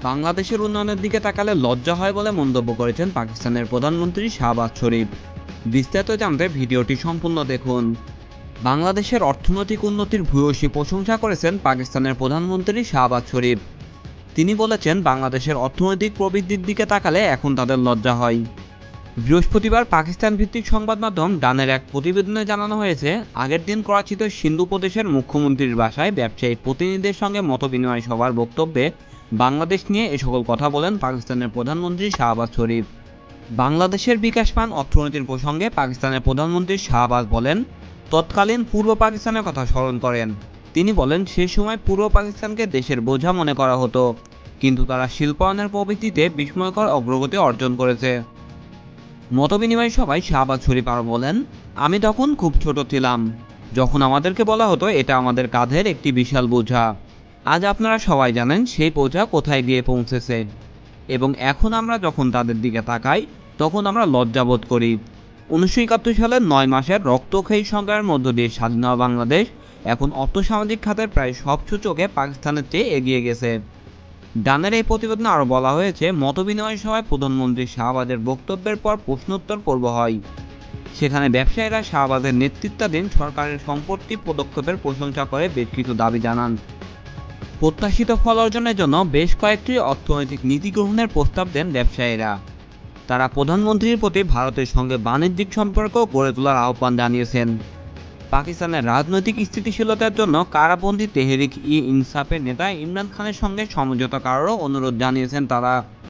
বাংলাদেশের উন্নয়নের দিকে তাকালে লজ্জা হয় বলে মন্তব্য করেছেন পাকিস্তানের প্রধানমন্ত্রী শাহবাজ শরীফ। বিস্তারিত জানতে ভিডিওটি সম্পূর্ণ দেখুন। বাংলাদেশের অর্থনৈতিক উন্নতির ভূয়সী প্রশংসা করেছেন পাকিস্তানের প্রধানমন্ত্রী শাহবাজ শরীফ। তিনি বলেছেন, বাংলাদেশের অর্থনৈতিক প্রবৃদ্ধির দিকে তাকালে এখন তাদের লজ্জা হয়। বৃহস্পতিবার পাকিস্তান ভিত্তিক সংবাদ মাধ্যম ডানের এক প্রতিবেদনে জানানো হয়েছে, আগের দিন করাচিতে সিন্ধু প্রদেশের মুখ্যমন্ত্রীর বাসায় ব্যবসায়ী প্রতিনিধিদের সঙ্গে মতবিনিময় সভার বক্তব্যে বাংলাদেশ নিয়ে এ সকল কথা বলেন পাকিস্তানের প্রধানমন্ত্রী শাহবাজ শরীফ। বাংলাদেশের বিকাশমান অর্থনীতির প্রসঙ্গে পাকিস্তানের প্রধানমন্ত্রী শাহবাজ বলেন, তৎকালীন পূর্ব পাকিস্তানের কথা স্মরণ করেন। তিনি বলেন, সে সময় পূর্ব পাকিস্তানকে দেশের বোঝা মনে করা হতো, কিন্তু তারা শিল্পায়নের প্রবৃত্তিতে বিস্ময়কর অগ্রগতি অর্জন করেছে। মতবিনিময় সভায় শাহবাজ শরীফ আরও বলেন, আমি তখন খুব ছোট ছিলাম, যখন আমাদেরকে বলা হতো এটা আমাদের কাঁধের একটি বিশাল বোঝা। আজ আপনারা সবাই জানেন সেই বোঝা কোথায় গিয়ে পৌঁছেছে, এবং এখন আমরা যখন তাদের দিকে তাকাই তখন আমরা লজ্জাবোধ করি। 1971 সালের 9 মাসের রক্তক্ষয়ী সংগ্রামের মধ্য দিয়ে স্বাধীন হওয়া বাংলাদেশ এখন অর্থসামাজিক খাতের প্রায় সব সূচকে পাকিস্তানের চেয়ে এগিয়ে গেছে। ডানের এই প্রতিবেদনে আরও বলা হয়েছে, মতবিনিময় সভায় প্রধানমন্ত্রী শাহবাজের বক্তব্যের পর প্রশ্নোত্তর পর্ব হয়। সেখানে ব্যবসায়ীরা শাহবাজের নেতৃত্বাধীন সরকারের সম্পত্তি পদক্ষেপের প্রশংসা করে বেশ কিছু দাবি জানান। প্রত্যাশিত ফল অর্জনের জন্য বেশ কয়েকটি অর্থনৈতিক নীতি গ্রহণের প্রস্তাব দেন ব্যবসায়ীরা। তারা প্রধানমন্ত্রীর প্রতি ভারতের সঙ্গে বাণিজ্যিক সম্পর্ক গড়ে তোলার আহ্বান জানিয়েছেন। পাকিস্তানের রাজনৈতিক স্থিতিশীলতার জন্য কারাবন্দী তেহরিক-ই-ইনসাফের নেতা ইমরান খানের সঙ্গে সমঝোতা করারও অনুরোধ জানিয়েছেন তারা।